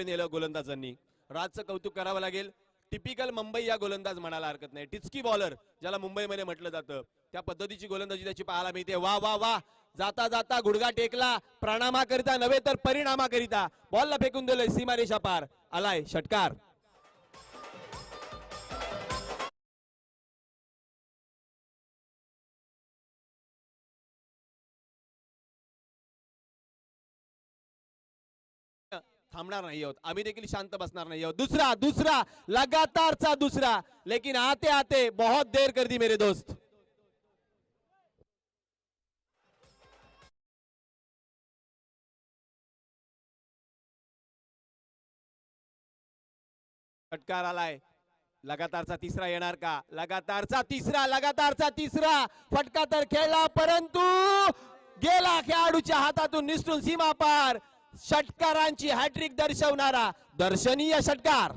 नेलं गोलंदाजांनी. राजचं कौतुक करावं लागेल. टिपिकल मुंबई या गोलंदाज म्हणायला हरकत नाही. टिचकी बॉलर ज्याला मुंबईमध्ये म्हटलं जातं त्या पद्धतीची गोलंदाजी त्याची पाहायला मिळते. वा वा वा, जाता जाता गुडघा टेकला, प्राणामाकरिता नव्हे तर परिणामाकरिता बॉलला फेकून दिलंय सीमारेषा पार. आलाय षटकार. थांबणार नाही आहोत, आम्ही देखील शांत बसणार नाही आहोत. दुसरा लगातारचा दुसरा, लेकिन आते आते बहुत देर कर दी मेरे दोस्त. षटकार आलाय. लगातारचा तिसरा येणार का? लगातारचा तिसरा फटका तर खेळला, परंतु गेला खेळाडूच्या हातातून निसटून सीमा पार. षटकारांची हॅट्रिक दर्शवणारा दर्शनीय षटकार.